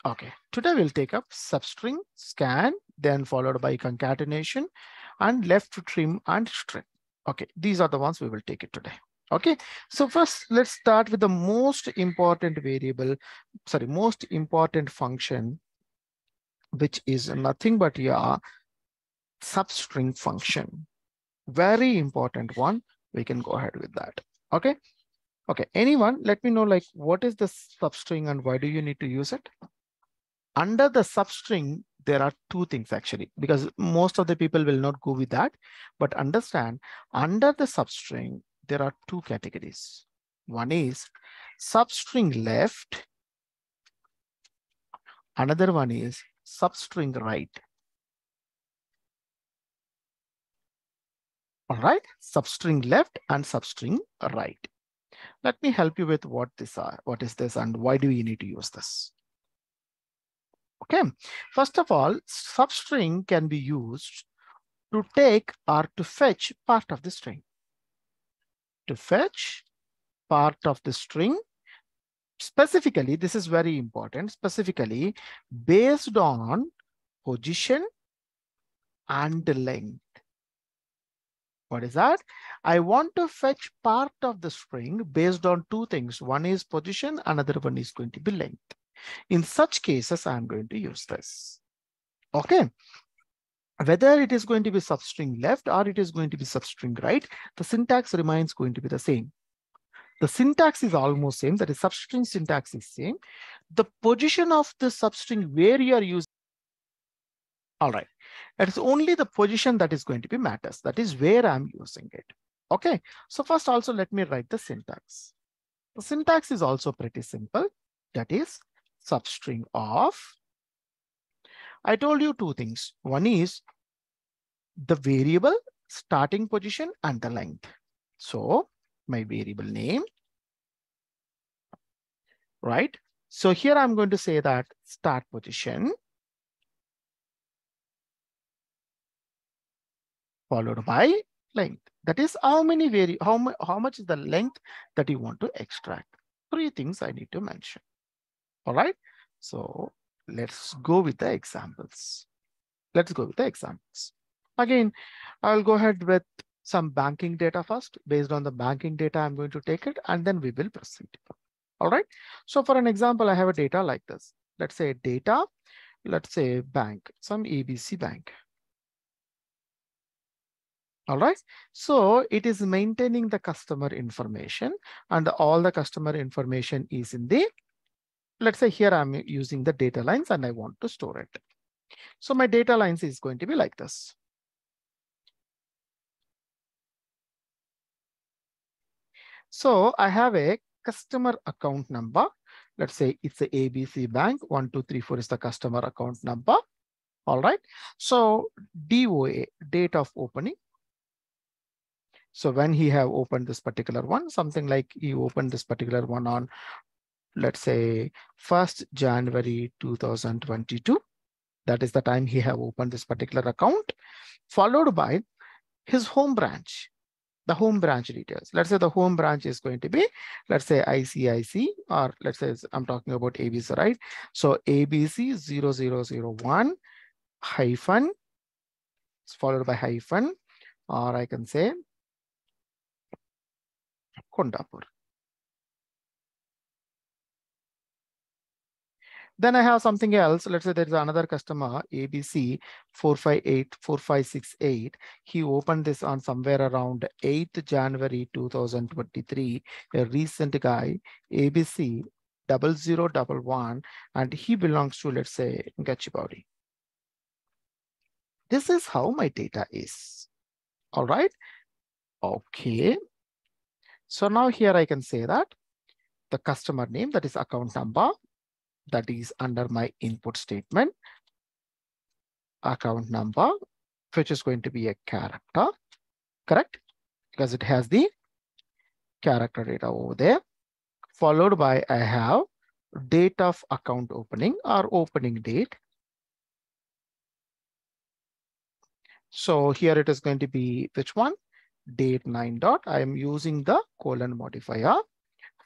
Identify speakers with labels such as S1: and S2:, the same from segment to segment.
S1: Okay, today we'll take up substring, scan, then followed by concatenation and left trim and string. Okay, these are the ones we will take it today. Okay, so first let's start with the most important most important function, which is nothing but your substring function. Very important one. We can go ahead with that. Okay. Okay. Anyone, let me know like what is the substring and why do you need to use it? Under the substring, there are two things actually, because most of the people will not go with that. But understand, under the substring, there are two categories. One is substring left. Another one is substring right. All right, substring left and substring right. Let me help you with what is this and why do you need to use this? Okay, first of all, substring can be used to take or to fetch part of the string. To fetch part of the string. Specifically, this is very important, specifically based on position and length. What is that? I want to fetch part of the string based on two things. One is position, another one is going to be length. In such cases, I'm going to use this. Okay. Whether it is going to be substring left or it is going to be substring right, the syntax remains going to be the same. The syntax is almost same. That is substring syntax is same. The position of the substring where you are using. All right. It's only the position that is going to be matters. That is where I'm using it. Okay. So first also let me write the syntax. The syntax is also pretty simple. That is substring of. I told you two things. One is the variable starting position and the length. So my variable name, right? So here I'm going to say that start position followed by length. That is how much is the length that you want to extract. Three things I need to mention. All right. So let's go with the examples. Again, I'll go ahead with some banking data first. Based on the banking data, I'm going to take it and then we will proceed. All right. So for an example, I have a data like this. Let's say data, let's say bank, some ABC bank. All right. So it is maintaining the customer information and all the customer information is in the, let's say here I'm using the data lines and I want to store it. So my data lines is going to be like this. So I have a customer account number. Let's say it's a ABC bank. 1234 is the customer account number. All right. So DOA, date of opening. So when he have opened this particular one, something like he opened this particular one on, let's say 1st January 2022. That is the time he have opened this particular account, followed by his home branch, the home branch details. Let's say the home branch is going to be, let's say ICIC, or let's say I'm talking about ABC, right? So ABC 0001 hyphen, followed by hyphen, or I can say Kondapur. Then I have something else. Let's say there is another customer, ABC 4584568. He opened this on somewhere around 8th January 2023. A recent guy, ABC 0011, and he belongs to, let's say, Gachibowli. This is how my data is. All right. Okay. So now here I can say that the customer name, that is account number, that is under my input statement, account number, which is going to be a character, correct? Because it has the character data over there, followed by I have date of account opening or opening date. So here it is going to be which one? Date 9 dot. I am using the colon modifier,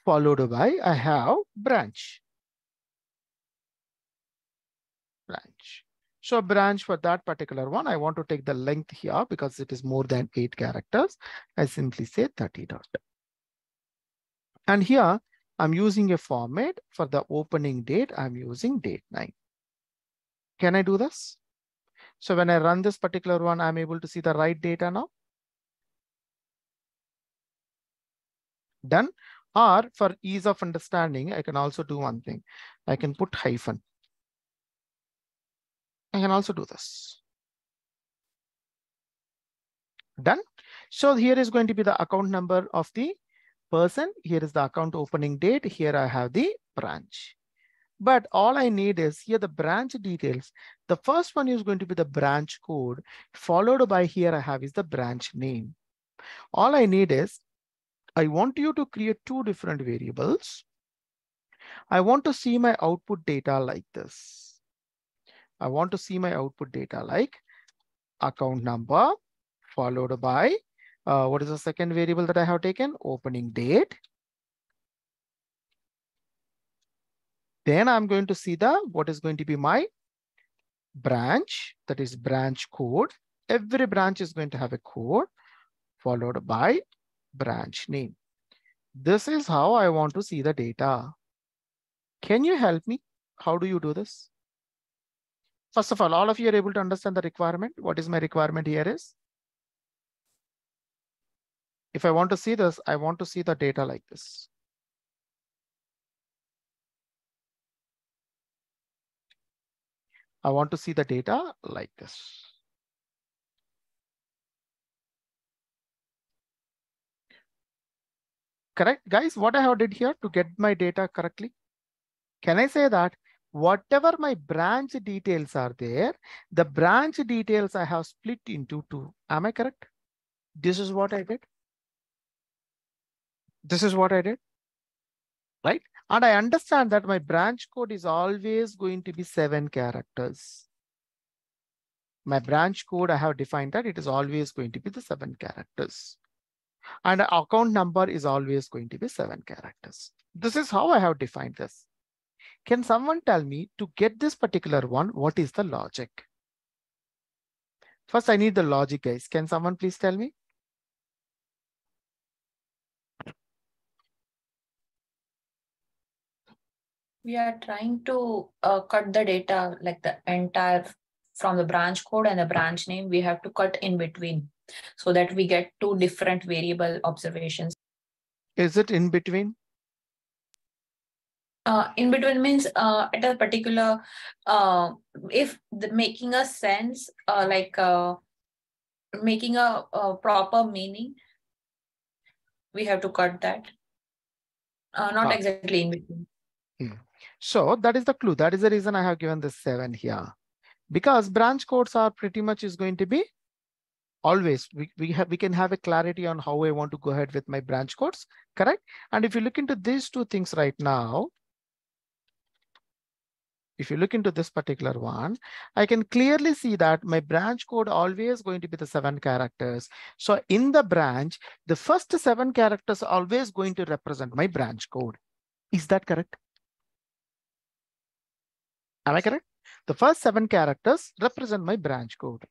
S1: followed by I have branch. branch. So branch for that particular one, I want to take the length here because it is more than 8 characters. I simply say 30 dot. And here I'm using a format for the opening date. I'm using date 9. Can I do this? So when I run this particular one, I'm able to see the right data now. Done. Or for ease of understanding, I can also do one thing. I can put hyphen. I can also do this. Done. So here is going to be the account number of the person. Here is the account opening date. Here I have the branch. But all I need is here the branch details. The first one is going to be the branch code, followed by here I have is the branch name. All I need is I want you to create 2 different variables. I want to see my output data like this. I want to see my output data like account number followed by what is the second variable that I have taken? Opening date. Then I'm going to see the what is going to be my branch, that is branch code. Every branch is going to have a code followed by branch name. This is how I want to see the data. Can you help me? How do you do this? First of all of you are able to understand the requirement. What is my requirement here is, if I want to see this, I want to see the data like this. I want to see the data like this. Correct, guys? What I have did here to get my data correctly? Can I say that whatever my branch details are there, the branch details I have split into 2. Am I correct? This is what I did. This is what I did, right? And I understand that my branch code is always going to be 7 characters. My branch code, I have defined that it is always going to be the 7 characters. And the account number is always going to be 7 characters. This is how I have defined this. Can someone tell me to get this particular one, what is the logic? First, I need the logic, guys. Can someone please tell me?
S2: We are trying to cut the data like the entire from the branch code and the branch name. We have to cut in between so that we get 2 different variable observations.
S1: Is it in between?
S2: In between means at a particular, if making a sense, making a proper meaning, we have to cut that. Not exactly in between.
S1: So that is the clue. That is the reason I have given this 7 here. Because branch codes are pretty much is going to be always, we can have a clarity on how I want to go ahead with my branch codes, correct? And if you look into these 2 things right now, if you look into this particular one, I can clearly see that my branch code always going to be the 7 characters. So in the branch, the first 7 characters are always going to represent my branch code. Is that correct? Am I correct? The first 7 characters represent my branch code,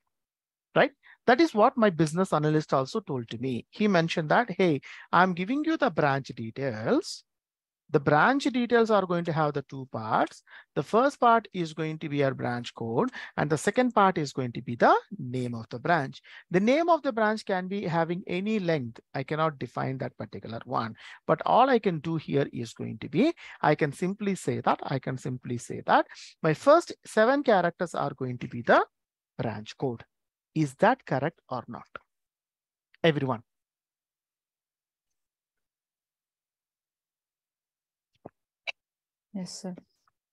S1: right? That is what my business analyst also told to me. He mentioned that, hey, I'm giving you the branch details. The branch details are going to have the 2 parts. The first part is going to be your branch code, and the second part is going to be the name of the branch. The name of the branch can be having any length. I cannot define that particular one, but all I can do here is going to be, I can simply say that my first 7 characters are going to be the branch code. Is that correct or not? Everyone.
S2: Yes, sir.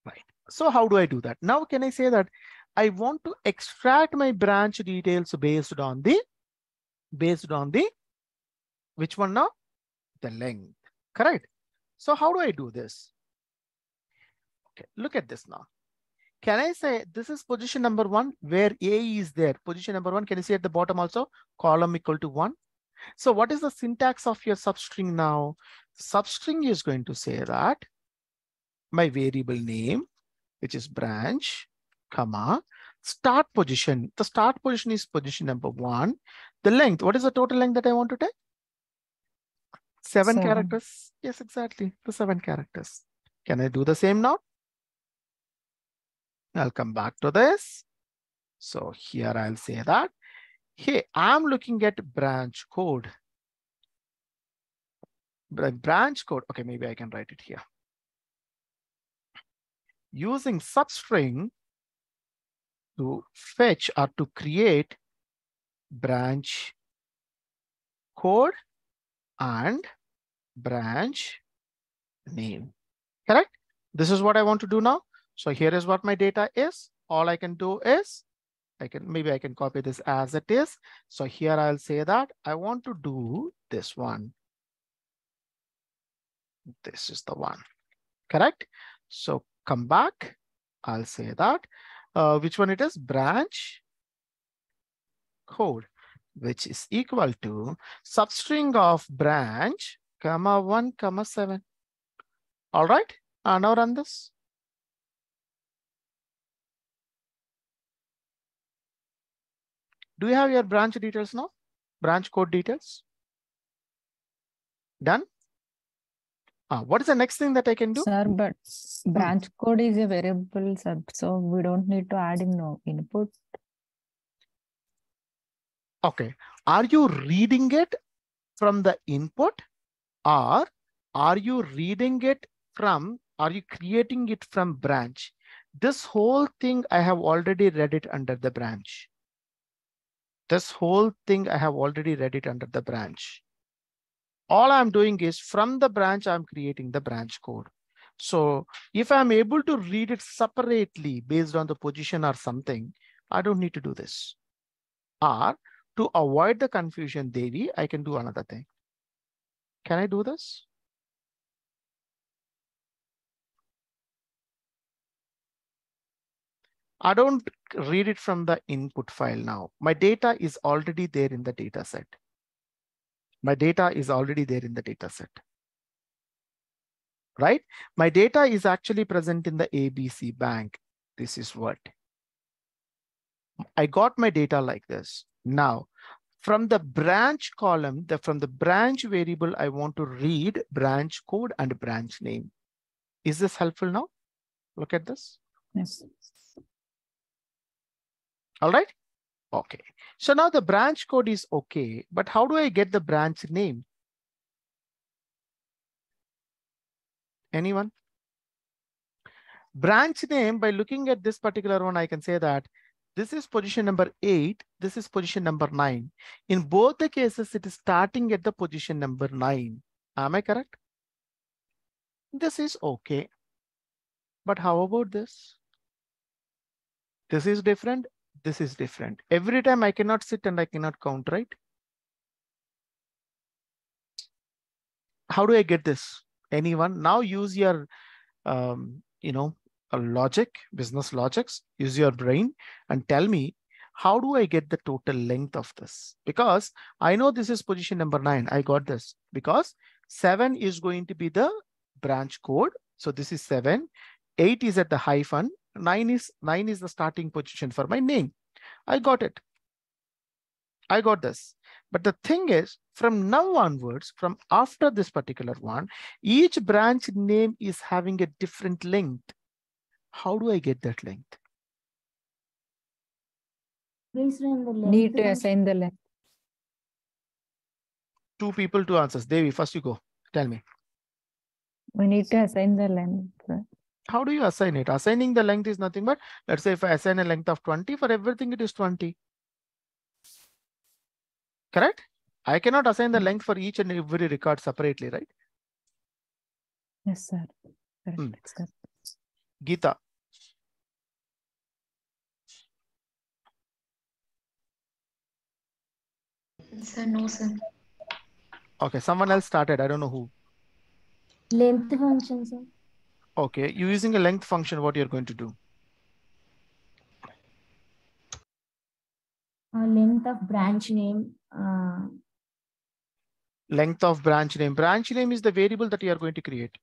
S1: Right. So how do I do that? Now, can I say that I want to extract my branch details based on the which one now? The length, correct? So how do I do this? Okay, look at this now. Can I say this is position number 1 where A is there? Position number 1, can you see at the bottom also? Column equal to 1. So what is the syntax of your substring now? Substring is going to say that my variable name, which is branch, comma, start position. The start position is position number 1. The length, what is the total length that I want to take? 7 characters. Yes, exactly. The 7 characters. Can I do the same now? I'll come back to this. So here I'll say that, hey, I'm looking at branch code. Branch code. Okay, maybe I can write it here. Using substring to fetch or to create branch code and branch name. Correct? This is what I want to do now. So here is what my data is. All I can do is maybe I can copy this as it is. So here I'll say that I want to do this one. This is the one. Correct? So come back. I'll say that which one it is? Branch code, which is equal to substring of branch, comma 1, comma 7. All right. Now run this. Do you have your branch details now? Branch code details? Done? What is the next thing that I can do?
S3: Sir, but branch code is a variable, sir, so we don't need to add in no input.
S1: Okay. Are you reading it from the input, or are you reading it from, are you creating it from branch? This whole thing I have already read it under the branch. This whole thing I have already read it under the branch. All I'm doing is from the branch, I'm creating the branch code. So if I'm able to read it separately based on the position or something, I don't need to do this. Or to avoid the confusion, Devi, I can do another thing. Can I do this? I don't read it from the input file now. My data is already there in the data set. My data is already there in the data set. Right? My data is actually present in the ABC bank. This is what. I got my data like this. Now, from the branch column, from the branch variable, I want to read branch code and branch name. Is this helpful now? Look at this.
S3: Yes.
S1: All right. Okay. So now the branch code is okay, but how do I get the branch name? Anyone? Branch name, by looking at this particular one, I can say that this is position number 8. This is position number 9. In both the cases, it is starting at the position number 9. Am I correct? This is okay. But how about this? This is different. This is different. Every time I cannot sit and I cannot count, right? How do I get this? Anyone? Now use your, a logic, business logics, use your brain and tell me, how do I get the total length of this? Because I know this is position number 9. I got this because 7 is going to be the branch code. So this is 7. 8 is at the hyphen. 9 is the starting position for my name. I got it. I got this. But the thing is, from now onwards, from after this particular one, each branch name is having a different length. How do I get that length?
S3: Need to assign the length.
S1: 2 people, 2 answers. Devi, first you go. Tell me.
S3: We need to assign the length.
S1: How do you assign it? Assigning the length is nothing but, let's say if I assign a length of 20, for everything it is 20. Correct? I cannot assign the length for each and every record separately, right?
S3: Yes, sir. Correct. Sir.
S1: Geeta.
S4: Sir, no, sir.
S1: Okay, someone else started. I don't know who.
S4: Length function, sir.
S1: Okay, you're using a length function. What you're going to do?
S4: Length of branch name.
S1: Length of branch name. Branch name is the variable that you are going to create.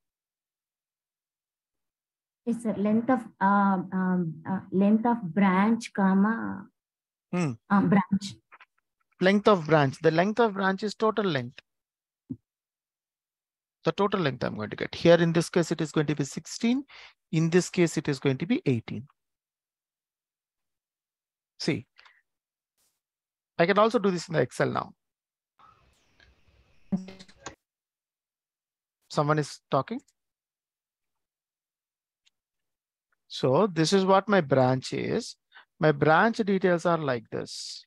S4: It's a length of branch, comma branch.
S1: Length of branch. The length of branch is total length. The total length I'm going to get. Here in this case, it is going to be 16. In this case, it is going to be 18. See, I can also do this in the Excel now. Someone is talking. So this is what my branch is. My branch details are like this.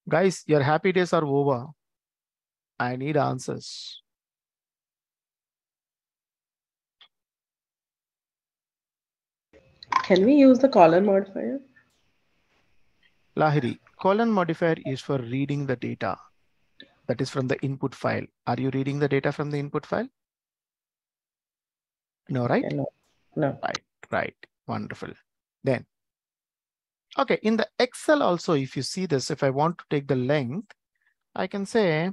S1: Guys, your happy days are over. I need answers.
S5: Can we use the colon modifier?
S1: Lahiri, colon modifier is for reading the data. That is from the input file. Are you reading the data from the input file? No, right?
S5: No. No.
S1: Right. Wonderful. Then, okay, in the Excel also, if you see this, if I want to take the length, I can say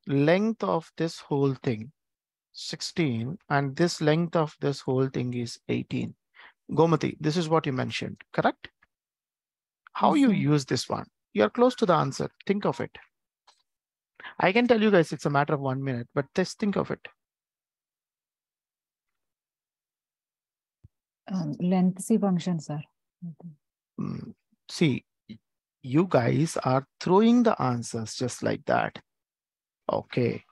S1: length of this whole thing, 16, and this length of this whole thing is 18. Gomati, this is what you mentioned, correct? How you use this one? You're close to the answer. Think of it. I can tell you guys it's a matter of 1 minute, but just think of it.
S3: Length C function, sir.
S1: See, you guys are throwing the answers just like that. Okay.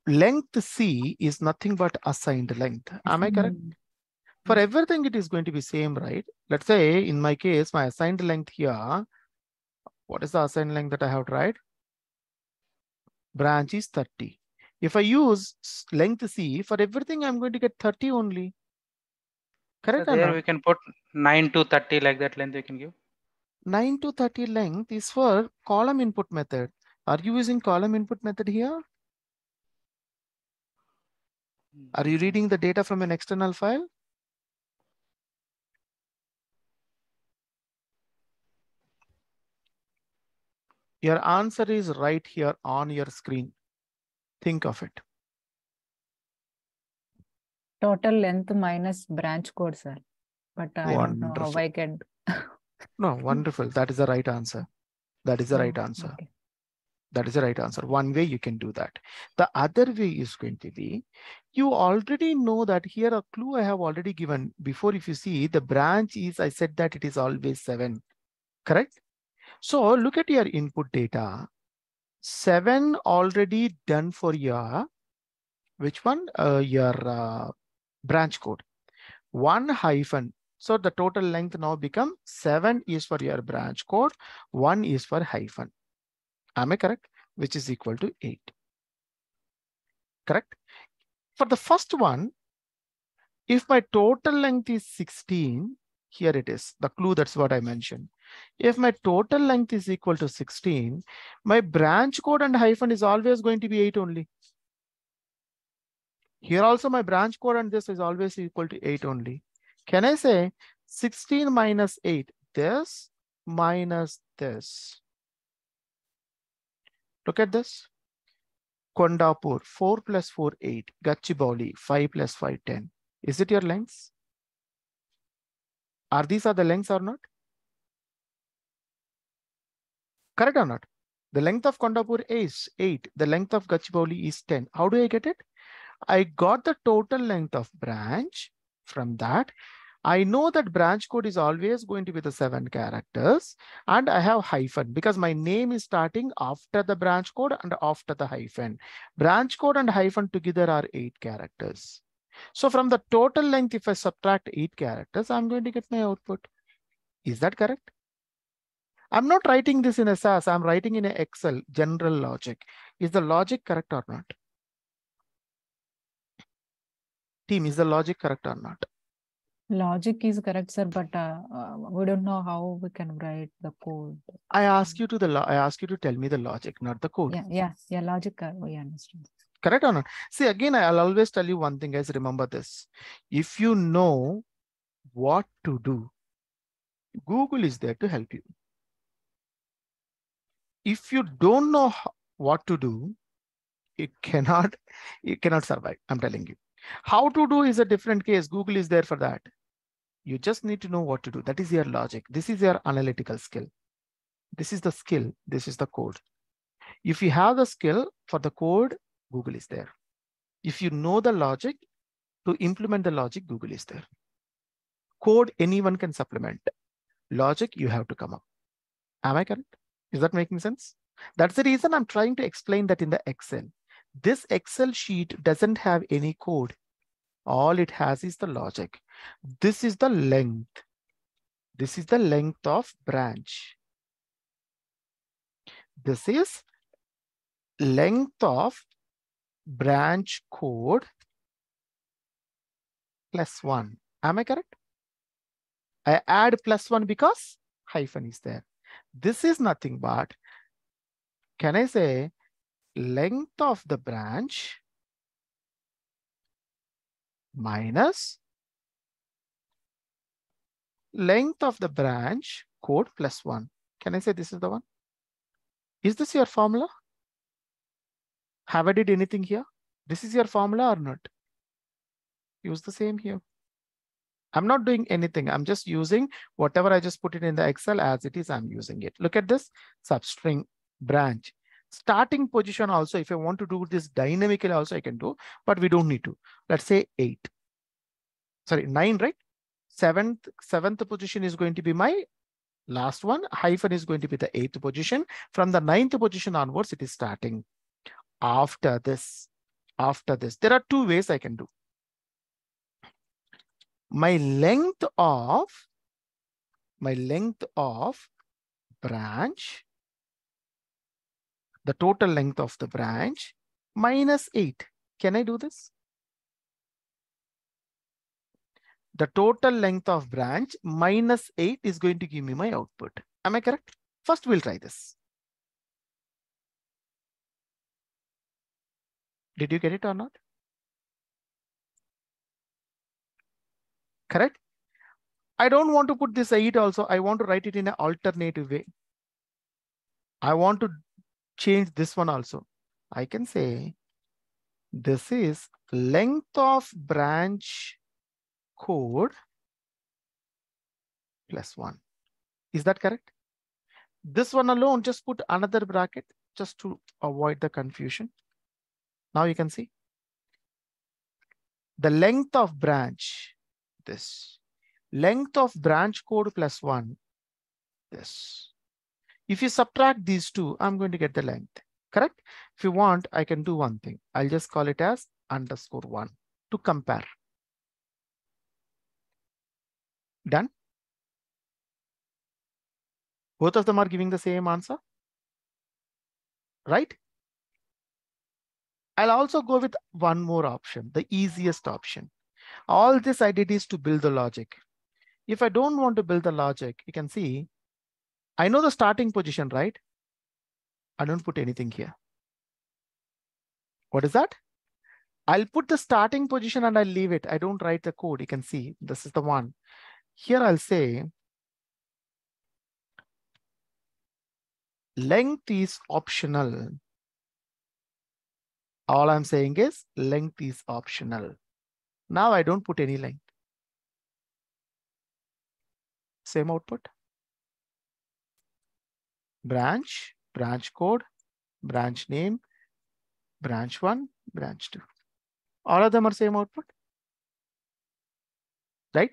S1: Length C is nothing but assigned length. Am I correct? For everything, it is going to be same, right? Let's say in my case, my assigned length here, what is the assigned length that I have tried? Branch is 30. If I use length C, for everything, I'm going to get 30 only. Correct?
S6: So there we can put 9 to 30 like that length we can give.
S1: 9 to 30 length is for column input method. Are you using column input method here? Are you reading the data from an external file? Your answer is right here on your screen. Think of it.
S3: Total length minus branch code, sir. But I don't know how I can.
S1: No, wonderful. That is the right answer. That is the right answer.
S3: Okay.
S1: That is the right answer. One way you can do that. The other way is going to be, you already know that here a clue I have already given before. If you see the branch is, I said that it is always 7, correct? So look at your input data. 7 already done for your, which one? Your branch code. 1 hyphen. So the total length now become 7 is for your branch code. 1 is for hyphen. Am I correct? Which is equal to 8. Correct? For the first one, if my total length is 16, here it is, the clue, that's what I mentioned. If my total length is equal to 16, my branch code and hyphen is always going to be 8 only. Here also my branch code and this is always equal to 8 only. Can I say 16 minus 8, this minus this? Look at this. Kondapur, 4 plus 4, 8. Gachibowli, 5 plus 5, 10. Is it your lengths? Are these the lengths or not? Correct or not? The length of Kondapur is 8. The length of Gachibowli is 10. How do I get it? I got the total length of branch. From that, I know that branch code is always going to be the 7 characters, and I have hyphen because my name is starting after the branch code and after the hyphen. Branch code and hyphen together are 8 characters. So from the total length, if I subtract 8 characters, I'm going to get my output. Is that correct? I'm not writing this in a SAS, I'm writing in an Excel, general logic. Is the logic correct or not? Team, is the logic correct or not?
S3: Logic is correct, sir, but we don't know how we can write the code.
S1: I ask you to tell me the logic, not the code.
S3: Yeah, logic. We understand.
S1: Correct or not? See, again, I'll always tell you one thing, guys. Remember this. If you know what to do, Google is there to help you. If you don't know what to do, you cannot survive. I'm telling you. How to do is a different case. Google is there for that. You just need to know what to do. That is your logic. This is your analytical skill. This is the skill. This is the code. If you have the skill for the code, Google is there. If you know the logic, to implement the logic, Google is there. Code, anyone can supplement. Logic, you have to come up. Am I correct? Is that making sense? That's the reason I'm trying to explain that in the Excel. This Excel sheet doesn't have any code. All it has is the logic. This is the length. This is the length of branch. This is length of branch code plus 1. Am I correct? I add plus 1 because hyphen is there. This is nothing but, can I say, length of the branch minus length of the branch code plus 1. Can I say this is the one? Is this your formula? Have I did anything here? This is your formula or not? Use the same here. I'm not doing anything. I'm just using whatever I just put it in the Excel as it is. I'm using it. Look at this substring branch. Starting position also, if I want to do this dynamically also I can do, but we don't need to. Let's say 8. Sorry, 9, right? Seventh position is going to be my last one. Hyphen is going to be the 8th position. From the 9th position onwards, it is starting. After this, there are 2 ways I can do. My length of branch, the total length of the branch minus 8. Can I do this? The total length of branch minus 8 is going to give me my output. Am I correct? First, we'll try this. Did you get it or not? Correct? I don't want to put this 8 also. I want to write it in an alternative way. I want to change this one also. I can say this is length of branch code plus 1. Is that correct? This one alone, just put another bracket just to avoid the confusion. Now you can see the length of branch, this length of branch code plus 1, this. If you subtract these two, I'm going to get the length. Correct? If you want, I can do one thing. I'll just call it as _1 to compare. Done? Both of them are giving the same answer, right? I'll also go with one more option, the easiest option. All this I did is to build the logic. If I don't want to build the logic, you can see, I know the starting position, right? I don't put anything here. What is that? I'll put the starting position and I'll leave it. I don't write the code. You can see this is the one. Here I'll say length is optional. All I'm saying is length is optional. Now I don't put any length. Same output. Branch, branch code, branch name, branch 1, branch 2. All of them are same output, right?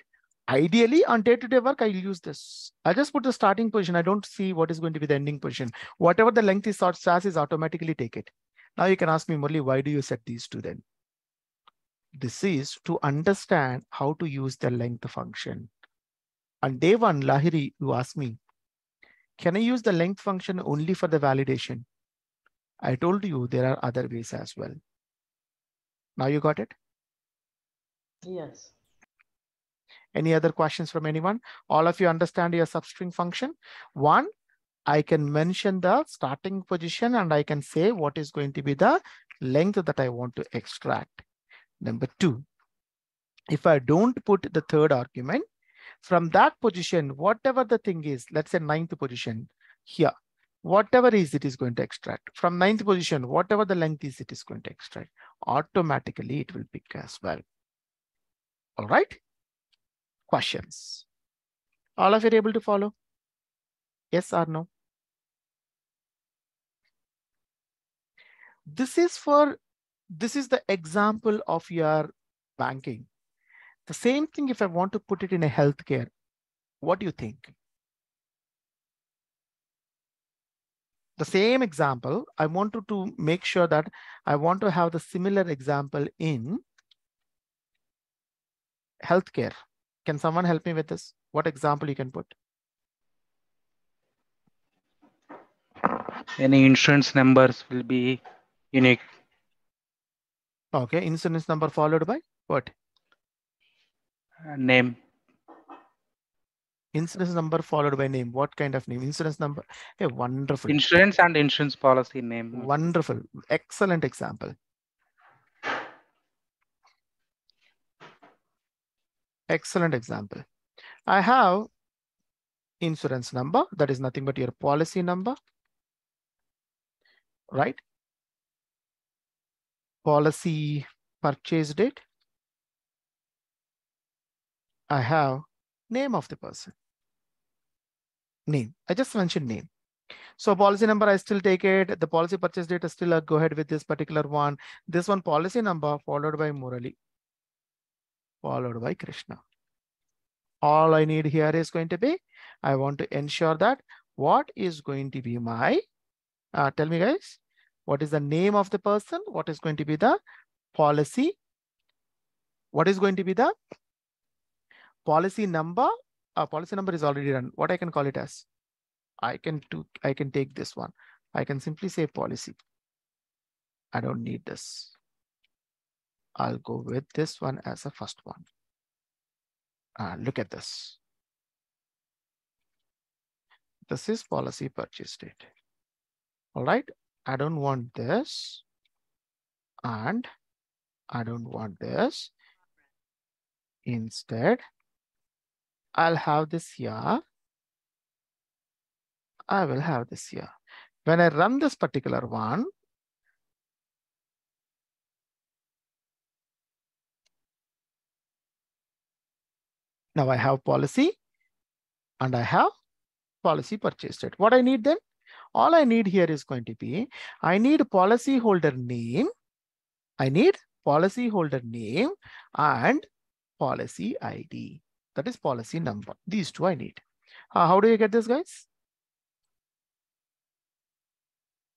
S1: Ideally, on day-to-day work, I'll use this. I'll just put the starting position. I don't see what is going to be the ending position. Whatever the length is, SAS is automatically take it. Now you can ask me, Murli, why do you set these two then? This is to understand how to use the length function. On day 1, Lahiri, you asked me, can I use the length function only for the validation? I told you there are other ways as well. Now you got it?
S5: Yes.
S1: Any other questions from anyone? All of you understand your substring function? 1, I can mention the starting position and I can say what is going to be the length that I want to extract. Number 2, if I don't put the third argument, from that position, whatever the thing is, let's say 9th position here, whatever is it is going to extract. From 9th position, whatever the length is, it is going to extract. Automatically, it will pick as well. All right. Questions? All of you are able to follow? Yes or no? This is the example of your banking. The same thing if I want to put it in a healthcare, what do you think? The same example, I wanted to make sure that I want to have the similar example in healthcare. Can someone help me with this? What example you can put?
S6: Any insurance numbers will be unique.
S1: Okay, insurance number followed by what?
S6: Name.
S1: Insurance number followed by name. What kind of name? Insurance number. Hey, wonderful.
S6: Insurance and insurance policy name.
S1: Wonderful. Excellent example. Excellent example. I have insurance number. That is nothing but your policy number. Right? Policy purchase date. I have name of the person. Name. I just mentioned name. So policy number, I still take it. The policy purchase date, I still go ahead with this particular one. This one policy number followed by Murali, followed by Krishna. All I need here is going to be, I want to ensure that what is going to be my, tell me guys, what is the name of the person? What is going to be the policy? What is going to be the policy number? Policy number is already done. What I can call it as? I can take this one. I can simply say policy. I don't need this. I'll go with this one as a first one. Look at this. This is policy purchase date. All right. I don't want this. And I don't want this. Instead, I'll have this here. I will have this here. When I run this particular one, now I have policy and I have policy purchase date. What I need then? All I need here is going to be, I need policyholder name. I need policyholder name and policy ID. That is policy number. These two I need. How do you get this, guys?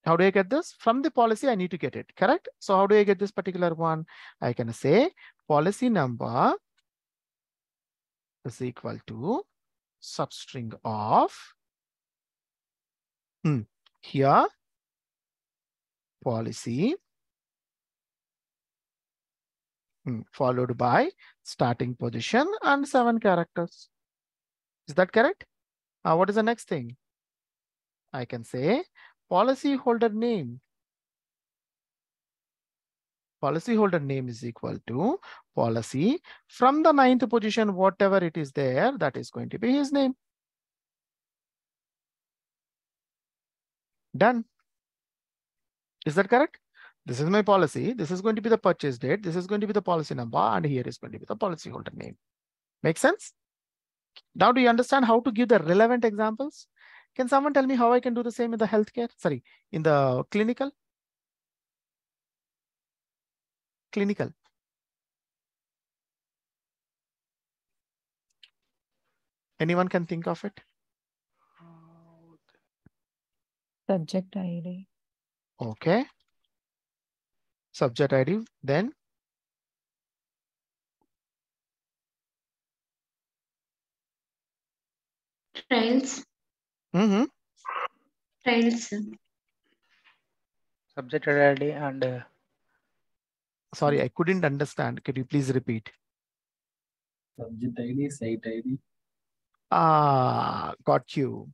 S1: How do I get this? From the policy, I need to get it, correct? So how do I get this particular one? I can say policy number is equal to substring of here policy followed by starting position and 7 characters. Is that correct? What is the next thing? I can say policyholder name. Policyholder name is equal to policy from the 9th position, whatever it is there, that is going to be his name. Done. Is that correct? This is my policy. This is going to be the purchase date. This is going to be the policy number. And here is going to be the policyholder name. Make sense? Now, do you understand how to give the relevant examples? Can someone tell me how I can do the same in the healthcare? Sorry, in the clinical? Clinical. Anyone can think of it?
S3: Subject ID.
S1: Okay. Subject ID, then?
S4: Trials. Trials.
S6: Subject ID and
S1: sorry, I couldn't understand. Could you please repeat?
S7: Subject ID, site ID.
S1: Got you.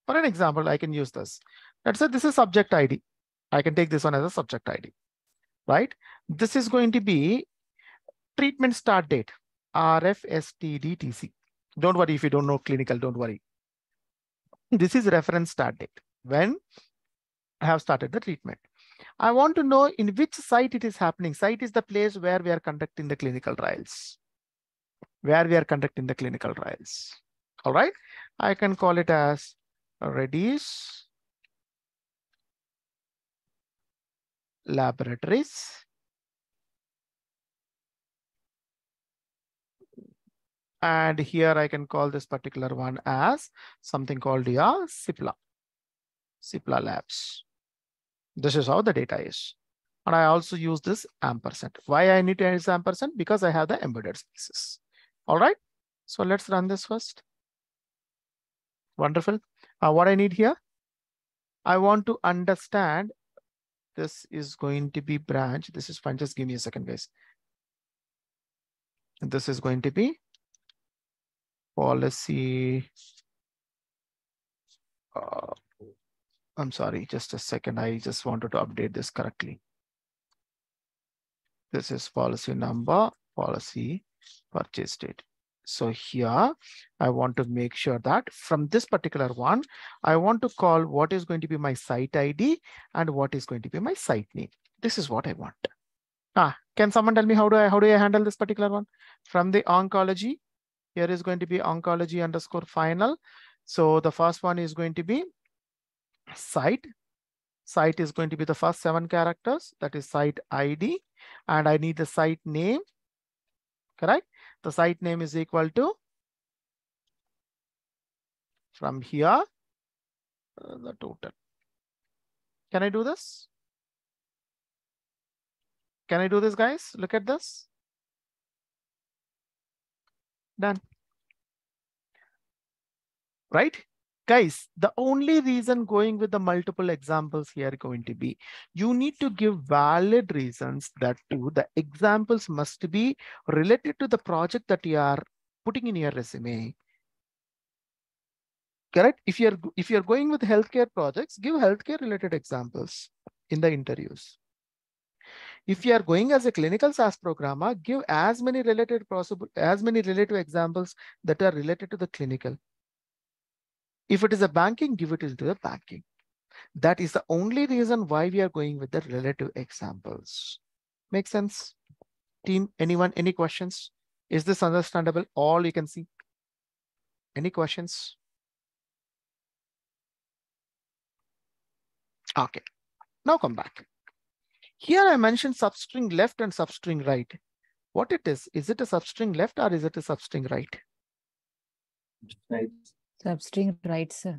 S1: For an example, I can use this. Let's say this is subject ID. I can take this one as a subject ID, right? This is going to be treatment start date, RFSTDTC. Don't worry if you don't know clinical, don't worry. This is reference start date. when I have started the treatment. I want to know in which site it is happening. Site is the place where we are conducting the clinical trials. Where we are conducting the clinical trials. All right. I can call it as Reddy's Laboratories. And here I can call this particular one as something called SIPLA Labs. This is how the data is. And I also use this ampersand. Why I need to use ampersand? Because I have the embedded spaces. All right. So let's run this first. Wonderful. What I need here, I want to understand this is going to be branch. This is fine. Just give me a second, guys. And this is going to be policy. I'm sorry, just a second. I just wanted to update this correctly. This is policy number, policy purchase date. So here I want to make sure that from this particular one, I want to call what is going to be my site ID and what is going to be my site name. This is what I want. Can someone tell me how do I handle this particular one? From the oncology, here is going to be oncology underscore final. So the first one is going to be site. Site is going to be the first 7 characters, that is site ID, and I need the site name, correct? The site name is equal to, from here, the total. Can I do this? Can I do this, guys? Look at this. Done. Right? Guys, the only reason going with the multiple examples here going to be, you need to give valid reasons that too, the examples must be related to the project that you are putting in your resume. Correct? If you're going with healthcare projects, give healthcare related examples in the interviews. If you are going as a clinical SAS programmer, give as many related examples that are related to the clinical. If it is a banking, give it into the banking. That is the only reason why we are going with the relative examples. Make sense? Team, anyone, any questions? Is this understandable? All you can see. Any questions? Okay, now come back. Here I mentioned substring left and substring right. What it is it a substring left or is it a substring right?
S7: Right.
S3: Substring right, sir.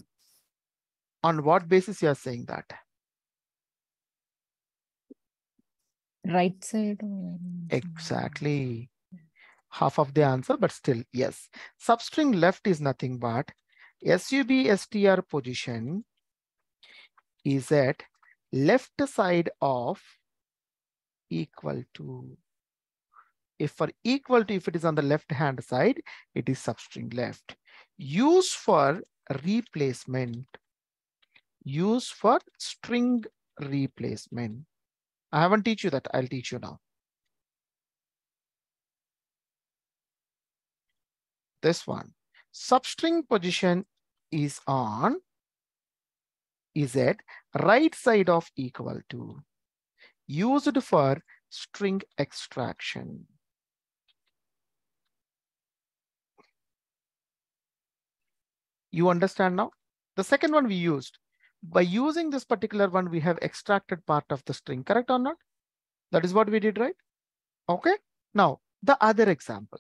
S1: On what basis you are saying that?
S3: Right side.
S1: Exactly. Half of the answer, but still, yes. Substring left is nothing but SUBSTR position is at left side of equal to. If for equal to, if it is on the left hand side, it is substring left. Use for replacement. Use for string replacement. I haven't teach you that. I'll teach you now. This one. Substring position is on, is at right side of equal to. Used for string extraction. You understand now? The second one we used. By using this particular one, we have extracted part of the string, correct or not? That is what we did, right? Okay. Now, the other example.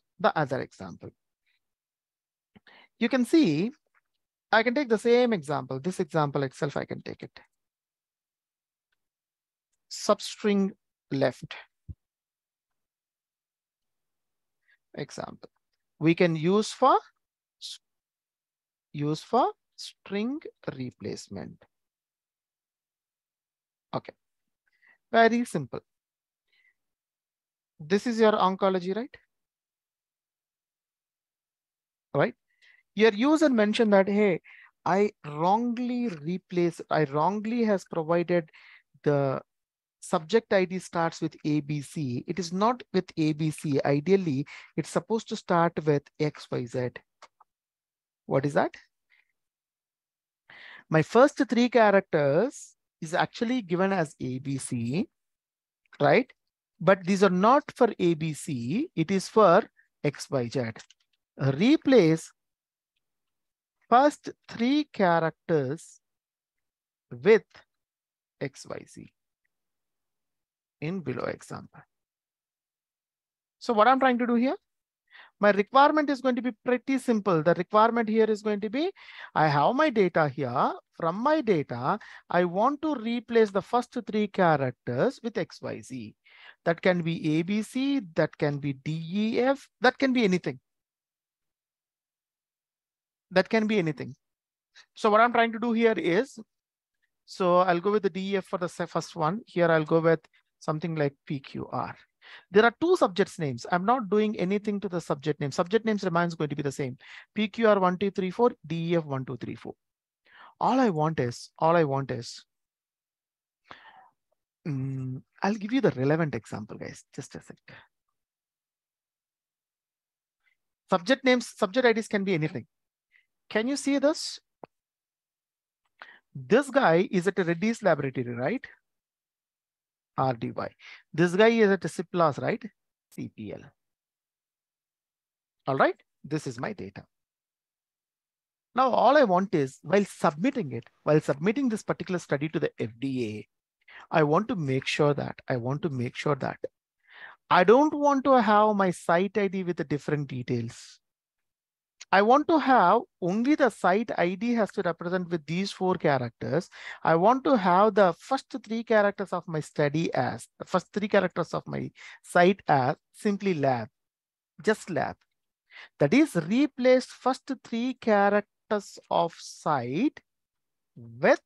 S1: You can see, I can take the same example. This example itself, I can take it. Substring left. Example. We can use for string replacement. Okay. Very simple. This is your oncology, right? Right? Your user mentioned that, hey, I wrongly has provided the subject ID starts with ABC. It is not with ABC. Ideally, it's supposed to start with XYZ. What is that? My first 3 characters is actually given as ABC, right? But these are not for ABC, it is for XYZ. Replace first 3 characters with XYZ in below example. So what I'm trying to do here, my requirement is going to be pretty simple. The requirement here is going to be, I have my data here. From my data, I want to replace the first 3 characters with XYZ. That can be ABC, that can be DEF, that can be anything. That can be anything. So what I'm trying to do here is, so I'll go with the DEF for the first one. Here I'll go with something like PQR. There are 2 subjects names. I'm not doing anything to the subject name. Subject names remains going to be the same. PQR 1, 2, 3, 4, DEF 1, 2, 3, 4. All I want is, I'll give you the relevant example, guys. Just a sec. Subject names, subject IDs can be anything. Can you see this? This guy is at a Reddy's laboratory, right? RDY. This guy is at a SIPLAS, right? CPL. All right, this is my data. Now, all I want is, while submitting this particular study to the FDA, I want to make sure that I don't want to have my site ID with the different details. I want to have only the site ID has to represent with these 4 characters. I want to have the first 3 characters of my study as, the first 3 characters of my site as simply lab, just lab. That is, replace first 3 characters of site with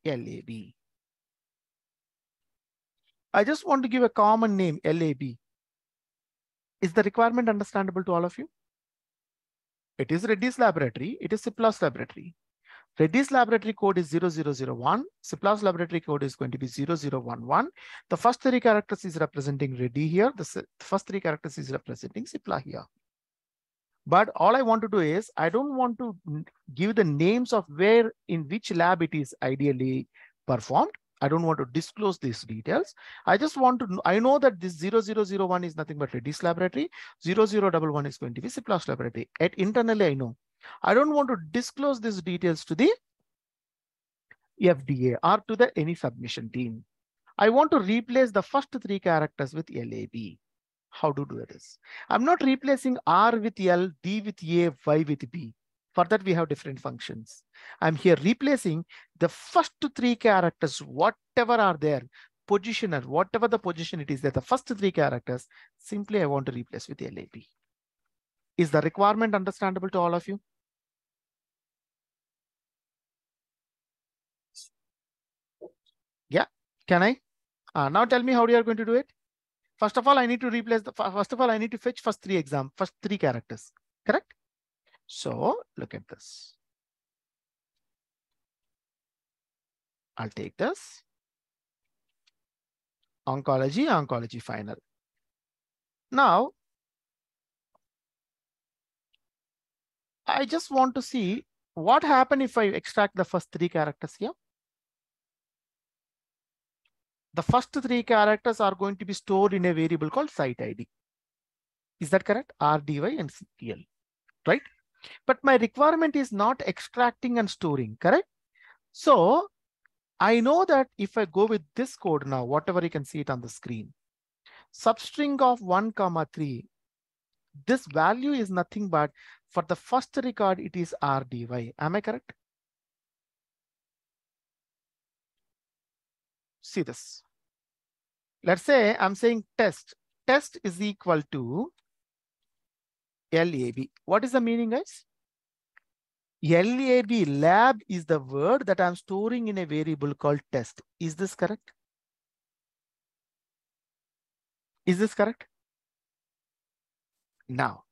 S1: LAB. I just want to give a common name, LAB. Is the requirement understandable to all of you? It is Reddy's laboratory. It is SIPLAS laboratory. Reddy's laboratory code is 0001. SIPLAS laboratory code is going to be 0011. The first 3 characters is representing Reddy here. The first 3 characters is representing SIPLA here. But all I want to do is, I don't want to give the names of where, in which lab it is ideally performed. I don't want to disclose these details. I just want to, I know that this 0001 is nothing but Reddy's laboratory. 0011 is going to be SIPLAS laboratory. Internally, I know. I don't want to disclose these details to the FDA or to the any submission team. I want to replace the first 3 characters with LAB. How to do this? I'm not replacing R with L, D with A, Y with B. For that, we have different functions. I'm here replacing the first 3 characters, whatever are there, positioner, whatever the position it is there, the first 3 characters, simply I want to replace with LAB. Is the requirement understandable to all of you? Yeah, can I? Now tell me how you are going to do it. First of all, I need to replace the, first of all, I need to fetch first 3 characters, correct? So look at this. I'll take this. Oncology final. Now, I just want to see what happens if I extract the first 3 characters here. The first 3 characters are going to be stored in a variable called site ID. Is that correct? RDY and CPL, right? But my requirement is not extracting and storing, correct? So I know that if I go with this code now, whatever you can see it on the screen, substring of 1, 3, this value is nothing but for the first record, it is RDY. Am I correct? See this. Let's say I'm saying test. Test is equal to LAB. What is the meaning, guys? LAB, lab, is the word that I'm storing in a variable called test. Is this correct? Is this correct? Now,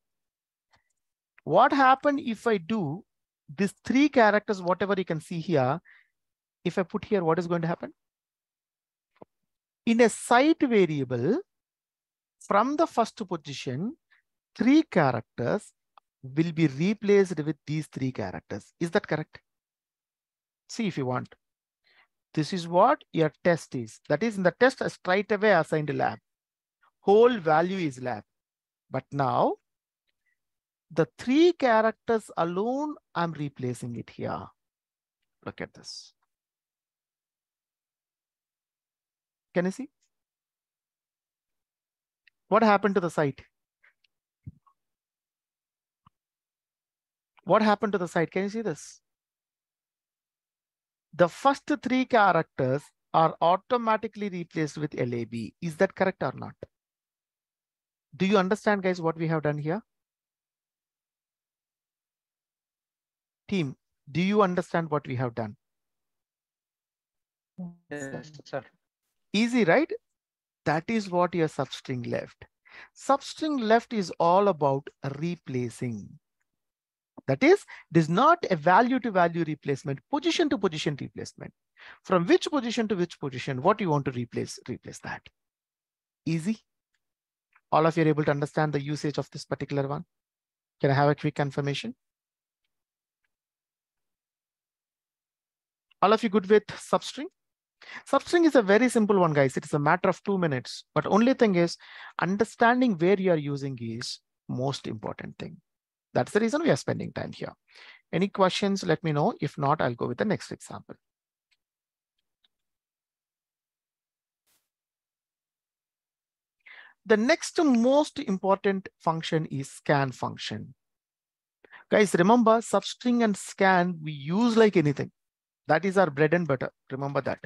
S1: what happens if I do these 3 characters, whatever you can see here, if I put here, what is going to happen? In a site variable, from the first position, 3 characters, will be replaced with these 3 characters. Is that correct? See if you want. This is what your test is. That is, in the test, straight away assigned lab. Whole value is lab. But now, the 3 characters alone, I'm replacing it here. Look at this. Can you see? What happened to the site? What happened to the site? Can you see this? The first 3 characters are automatically replaced with LAB. Is that correct or not? Do you understand, guys, what we have done here? Team, do you understand what we have done?
S6: Yes, sir.
S1: Easy, right? That is what your substring left. Substring left is all about replacing. That is, it is not a value to value replacement, position to position replacement. From which position to which position, what you want to replace that. Easy. All of you are able to understand the usage of this particular one. Can I have a quick confirmation? All of you good with substring? Substring is a very simple one, guys. It is a matter of 2 minutes. But only thing is, understanding where you are using is most important thing. That's the reason we are spending time here. Any questions, let me know. If not, I'll go with the next example. The next most important function is scan function. Guys, remember, substring and scan, we use like anything. That is our bread and butter. Remember that.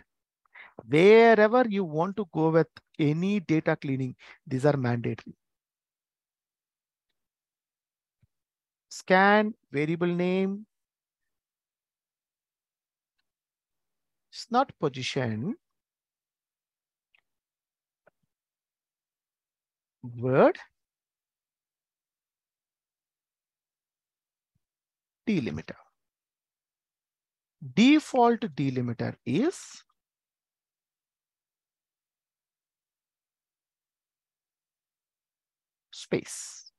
S1: Wherever you want to go with any data cleaning, these are mandatory. Scan, variable name. It's not position. Word. Delimiter. Default delimiter is space.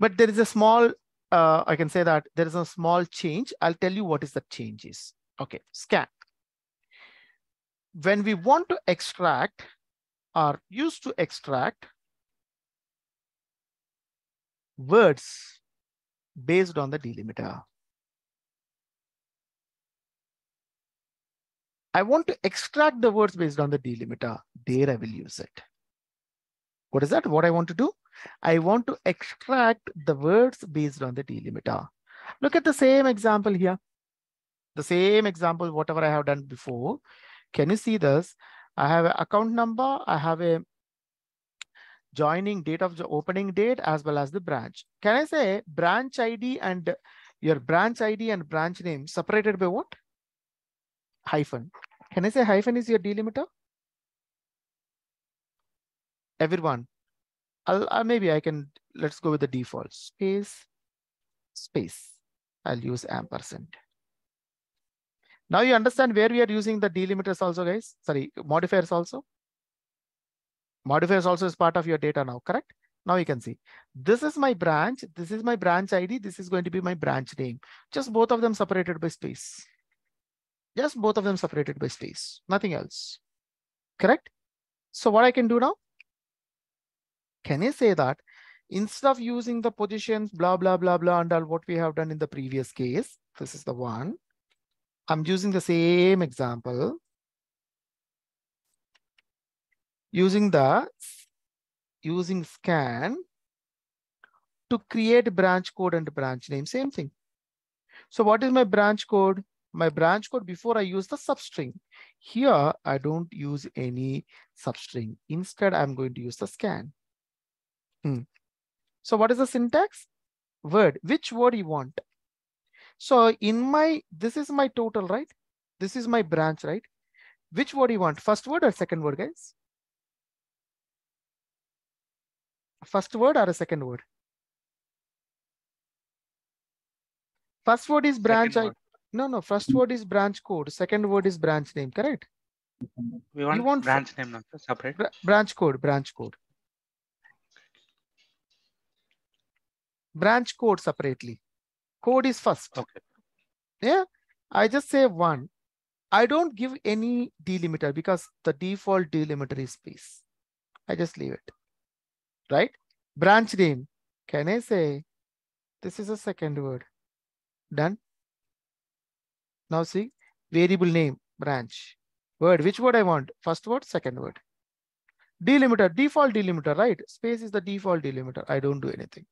S1: But there is a small, I can say that there is a small change. I'll tell you what is the change is. Okay, scan. When we want to extract or use to extract words based on the delimiter. I want to extract the words based on the delimiter. There I will use it. What is that? What I want to do? I want to extract the words based on the delimiter. Look at the same example here. The same example, whatever I have done before. Can you see this? I have an account number. I have a joining date of the opening date as well as the branch. Can I say branch ID and your branch ID and branch name separated by what? Hyphen. Can I say hyphen is your delimiter? Everyone. Maybe I can, let's go with the default. Space, space. I'll use ampersand. Now you understand where we are using the delimiters also, guys. Sorry, modifiers also. Modifiers also is part of your data now, correct? Now you can see, this is my branch. This is my branch ID. This is going to be my branch name. Just both of them separated by space. Just both of them separated by space. Nothing else. Correct? So what I can do now? Can I say that instead of using the positions, blah, blah, blah, blah, and all what we have done in the previous case, this is the one. I'm using the same example. Using scan to create branch code and branch name, same thing. So what is my branch code? My branch code before I use the substring. Here, I don't use any substring. Instead, I'm going to use the scan. So what is the syntax? Word, which word you want? So this is my total, right? This is my branch, right? Which word you want? First word or second word, guys? First word or a second word? First word is branch. No, first word is branch code. Second word is branch name, correct?
S6: We want branch name, not separate.
S1: Branch code. Branch code separately. Code is first.
S6: Okay.
S1: Yeah. I just say 1. I don't give any delimiter because the default delimiter is space. I just leave it. Right? Branch name. Can I say this is a second word? Done. Now see, variable name, branch. Word, which word I want? First word, second word. Delimiter, default delimiter, right? Space is the default delimiter. I don't do anything.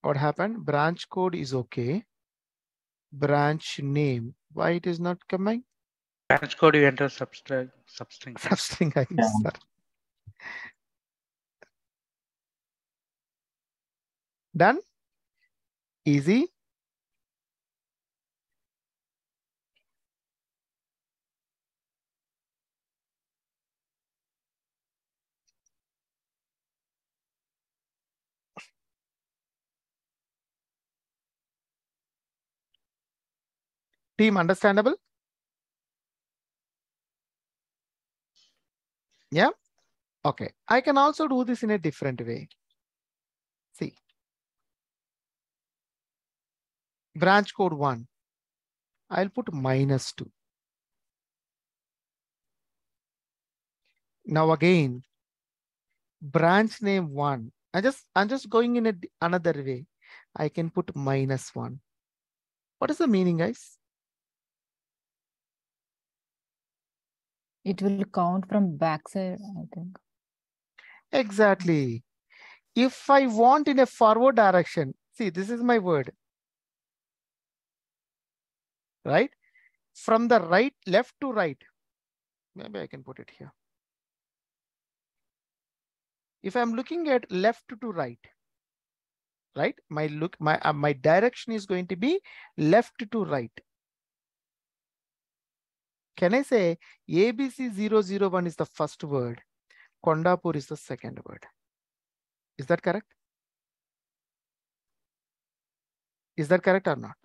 S1: What happened? Branch code is okay. Branch name, why it is not coming?
S6: Branch code you enter substring.
S1: Substring, I
S7: Yeah.
S1: sir. Done? Easy. Team, understandable? Yeah. Okay. I can also do this in a different way. See. Branch code 1. I'll put -2. Now again, branch name 1. I'm just going in another way. I can put -1. What is the meaning, guys?
S3: It will count from backside, I think.
S1: Exactly. If I want in a forward direction, see, this is my word, right? From the right, left to right. Maybe I can put it here. If I'm looking at left to right, right? My direction is going to be left to right. Can I say ABC 001 is the first word, Kondapur is the second word? Is that correct? Is that correct or not?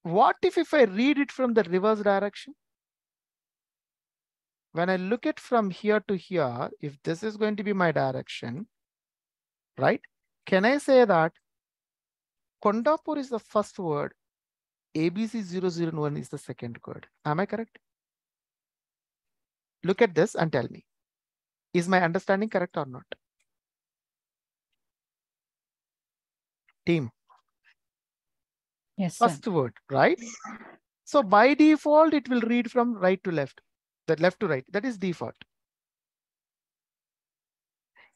S1: What if I read it from the reverse direction? When I look at from here to here, if this is going to be my direction, right? Can I say that Kondapur is the first word, ABC 001 is the second word? Am I correct? Look at this and tell me, is my understanding correct or not? Team.
S3: Yes, sir.
S1: First word, right? So by default, it will read from right to left, that left to right. That is default.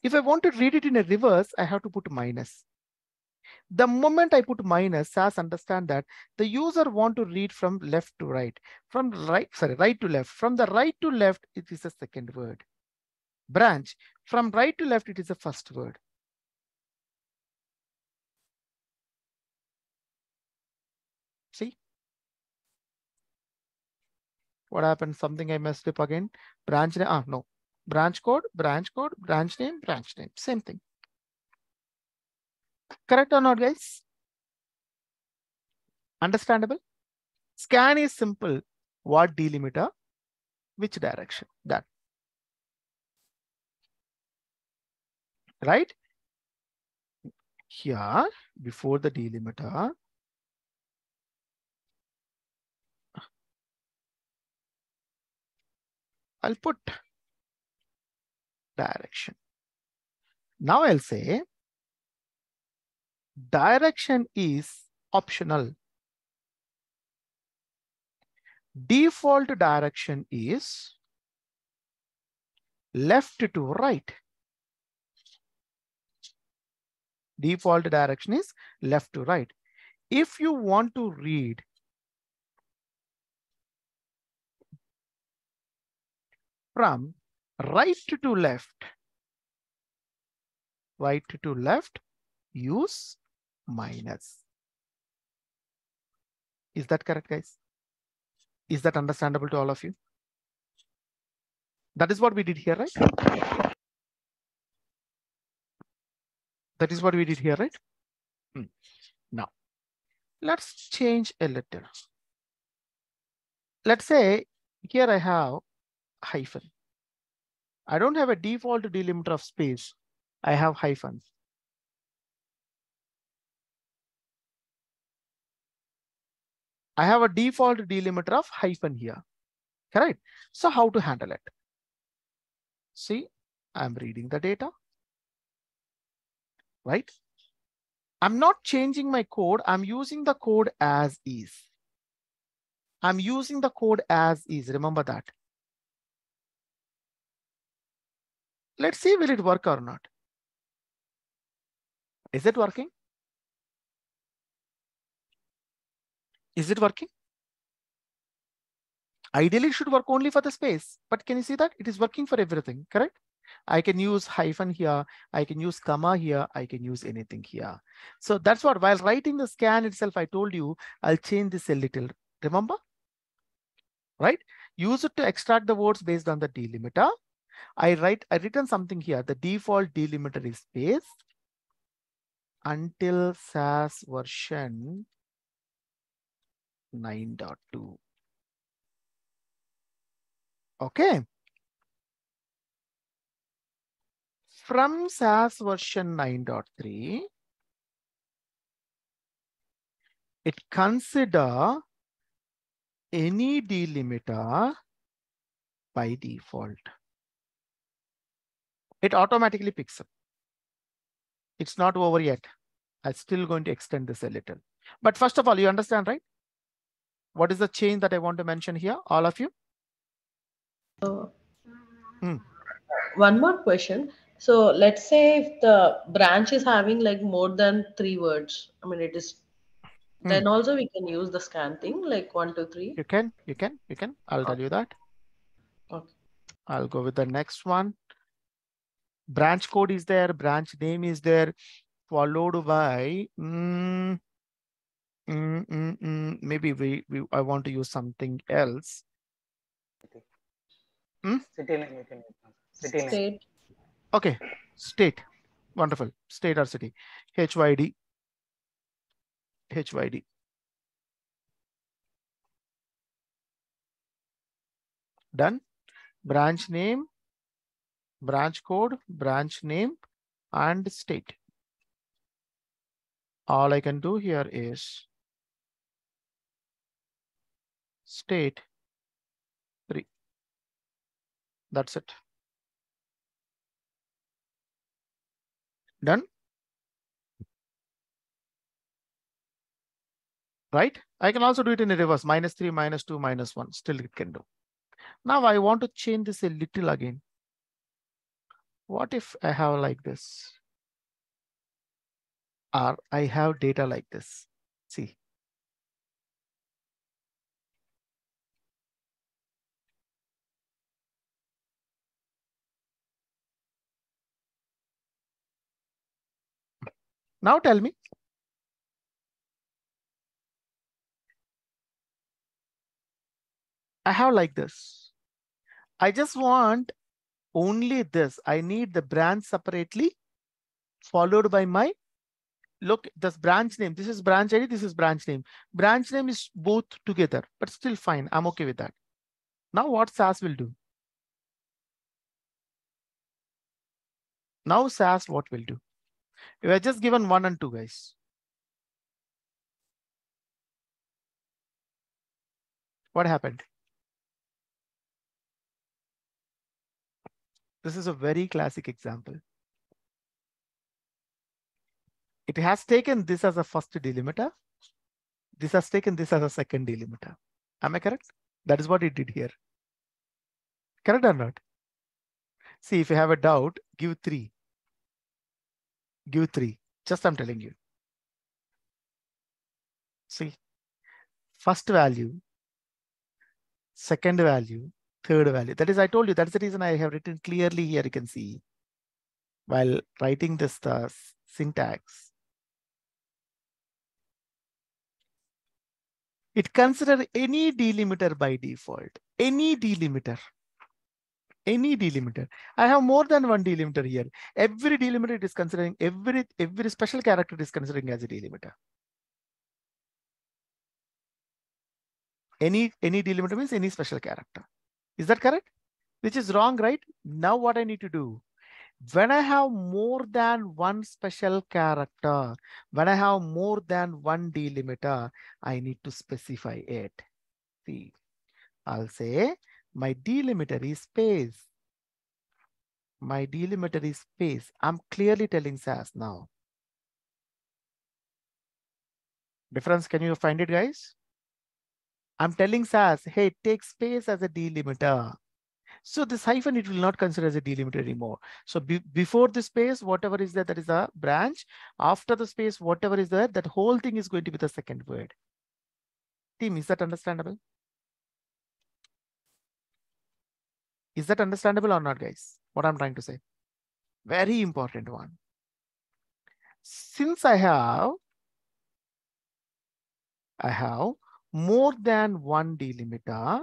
S1: If I want to read it in a reverse, I have to put minus. The moment I put minus, SAS understand that the user want to read from left to right, from right to left. From the right to left, it is the second word. Branch, from right to left, it is the first word. See? What happened? Something I messed up again. Branch name, no. Branch code, branch name, same thing. Correct or not, guys? Understandable? Scan is simple. What delimiter? Which direction? That. Right? Here, before the delimiter, I'll put direction. Now I'll say direction is optional. Default direction is left to right. Default direction is left to right. If you want to read from right to left, use minus. Is that correct, guys? Is that understandable to all of you? That is what we did here, right? That is what we did here, right? Now, let's change a little. Let's say here I have hyphen. I don't have a default delimiter of space. I have hyphens. I have a default delimiter of hyphen here. Correct? So how to handle it? See, I'm reading the data, right? I'm not changing my code. I'm using the code as is. I'm using the code as is. Remember that. Let's see, will it work or not? Is it working? Is it working? Ideally, it should work only for the space, but can you see that it is working for everything, correct? I can use hyphen here. I can use comma here. I can use anything here. So that's what, while writing the scan itself, I told you, I'll change this a little. Remember? Right? Use it to extract the words based on the delimiter. I written something here. The default delimiter is space until SAS version 9.2. Okay. From SAS version 9.3, it consider any delimiter by default. It automatically picks up. It's not over yet. I'm still going to extend this a little. But first of all, you understand, right? What is the change that I want to mention here, all of you?
S5: One more question. So let's say if the branch is having like more than 3 words, I mean, it is, then also we can use the scan thing like 1, 2, 3.
S1: You can. I'll tell you that.
S5: Okay.
S1: I'll go with the next one. Branch code is there. Branch name is there. Followed by maybe I want to use something else.
S6: City name you can use. City name.
S5: State.
S1: Okay, state. Wonderful. State or city. HYD. Done. Branch name, branch code, branch name, and state. All I can do here is state 3. That's it. Done. Right? I can also do it in a reverse, -3, -2, -1. Still it can do. Now I want to change this a little again. What if I have like this? Or I have data like this. See. Now tell me. I have like this. I just want only this. I need the branch separately, followed by my, look, this branch name. This is branch ID, this is branch name. Branch name is both together, but still fine. I'm okay with that. Now what SAS will do? Now SAS what will do? We are just given 1 and 2, guys. What happened? This is a very classic example. It has taken this as a first delimiter. This has taken this as a second delimiter. Am I correct? That is what it did here. Correct or not? See, if you have a doubt, give 3. Give 3. Just I'm telling you. See, first value, second value, third value. That is, I told you, that's the reason I have written clearly here. You can see while writing this syntax. It considers any delimiter by default, any delimiter. I have more than one delimiter here. Every delimiter it is considering, every special character it is considering as a delimiter. Any delimiter means any special character. Is that correct? Which is wrong, right? Now what I need to do? When I have more than one special character, when I have more than one delimiter, I need to specify it. See, I'll say my delimiter is space. My delimiter is space. I'm clearly telling SAS now. Difference, can you find it, guys? I'm telling SAS, hey, take space as a delimiter. So this hyphen, it will not consider as a delimiter anymore. So before the space, whatever is there, that is a branch. After the space, whatever is there, that whole thing is going to be the second word. Team, is that understandable? Is that understandable or not, guys? What I'm trying to say? Very important one. Since I have more than one delimiter,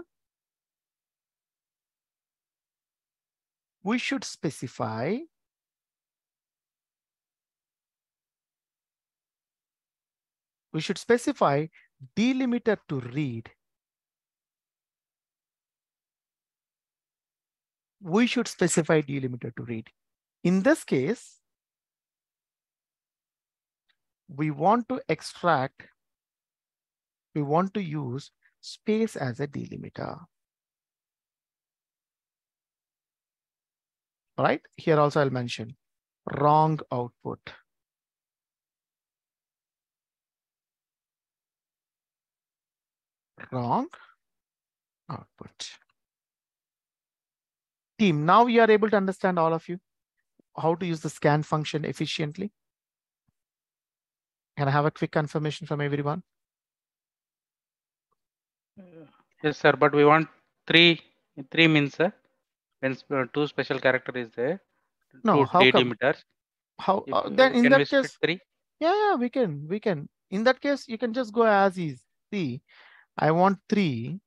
S1: we should specify delimiter to read. We should specify delimiter to read. In this case, we want to use space as a delimiter. Right? Here also I'll mention wrong output. Wrong output. Team, now you are able to understand, all of you, how to use the scan function efficiently. Can I have a quick confirmation from everyone?
S6: Yes, sir. But we want three means, sir. When two special character is there.
S1: No,
S6: two
S1: how come?
S6: delimiters.
S1: How then in that case?
S6: Three?
S1: Yeah, we can. In that case, you can just go as is. See, I want 3.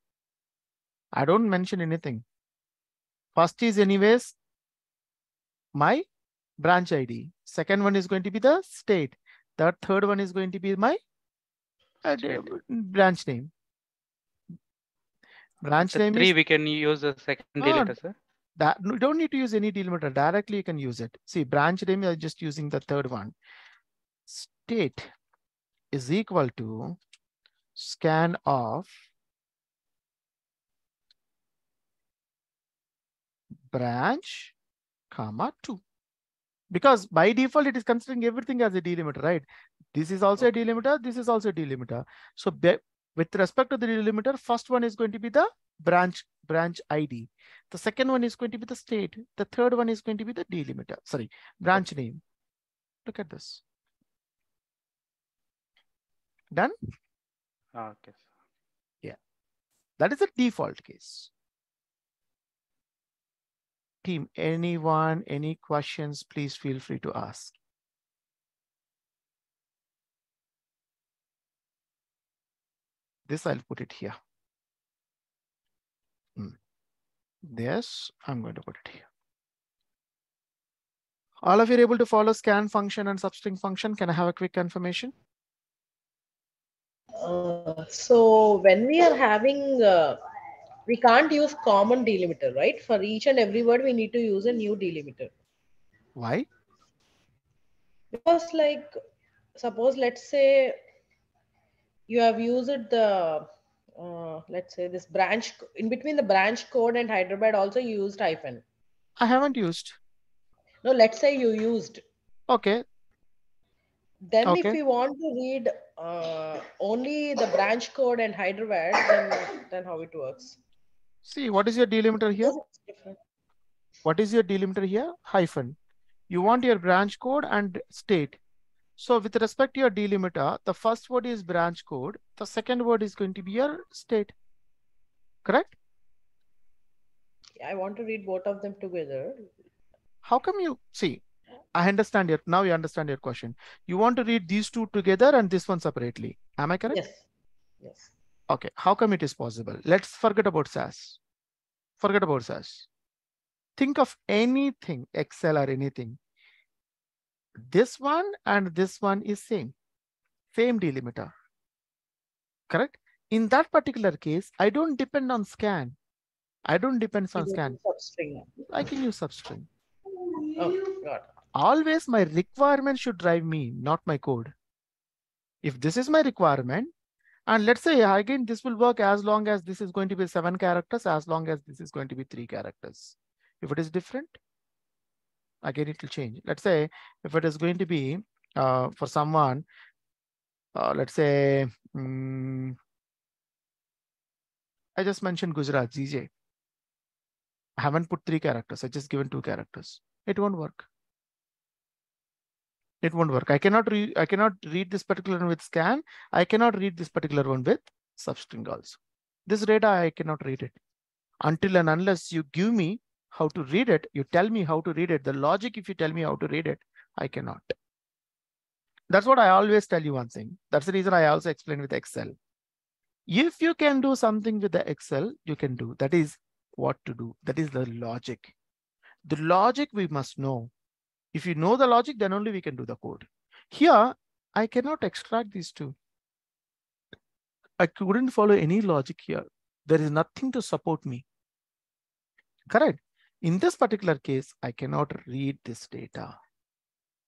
S1: I don't mention anything. First is anyways my branch ID. Second one is going to be the state. The third one is going to be my branch name. Branch name
S6: 3
S1: is,
S6: we can use the second delimiter, sir.
S1: That you don't need to use any delimiter. Directly you can use it. See, branch name, you are just using the third one. State is equal to scan of branch, comma 2. Because by default, it is considering everything as a delimiter, right? This is also a delimiter. This is also a delimiter. So with respect to the delimiter, first one is going to be the branch ID. The second one is going to be the state. The third one is going to be the delimiter. Sorry, branch name. Look at this. Done?
S6: Okay.
S1: Yeah. That is the default case. Team, anyone, any questions, please feel free to ask. This I'll put it here. This I'm going to put it here. All of you are able to follow scan function and substring function. Can I have a quick confirmation?
S5: So when we are having, we can't use common delimiter, right? For each and every word, we need to use a new delimiter.
S1: Why?
S5: Because like, suppose let's say you have used the, let's say this branch, in between the branch code and Hyderabad also you used hyphen.
S1: I haven't used.
S5: No, let's say you used.
S1: Okay.
S5: Then if we want to read only the branch code and Hyderabad, then how it works?
S1: See, what is your delimiter here? What is your delimiter here? Hyphen. You want your branch code and state. So with respect to your delimiter, the first word is branch code. The second word is going to be your state. Correct?
S5: I want to read both of them together.
S1: How come you see? I understand it. Now you understand your question. You want to read these two together and this one separately. Am I correct?
S5: Yes. Yes.
S1: Okay. How come it is possible? Let's forget about SAS. Forget about SAS. Think of anything, Excel or anything. This one and this one is same delimiter. Correct? In that particular case, I don't depend on scan. I don't depend on
S5: You
S1: scan.
S5: use substring.
S1: I can use substring.
S5: Okay, got it.
S1: Always my requirement should drive me, not my code. If this is my requirement, and let's say again, this will work as long as this is going to be 7 characters, as long as this is going to be 3 characters. If it is different, again, it will change. Let's say if it is going to be for someone, let's say, I just mentioned Gujarat, GJ. I haven't put 3 characters. I just given 2 characters. It won't work. It won't work. I cannot read this particular one with scan. I cannot read this particular one with substring also. This data, I cannot read it until and unless you give me how to read it. You tell me how to read it. The logic, if you tell me how to read it, I cannot. That's what I always tell you one thing. That's the reason I also explain with Excel. If you can do something with the Excel, you can do. That is what to do. That is the logic. The logic we must know. If you know the logic, then only we can do the code. Here, I cannot extract these two. I couldn't follow any logic here. There is nothing to support me. Correct? In this particular case, I cannot read this data.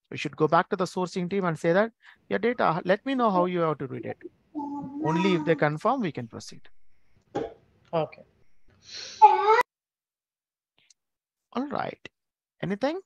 S1: We should go back to the sourcing team and say that, your data, let me know how you have to read it. Only if they confirm, we can proceed.
S5: Okay.
S1: All right. Anything?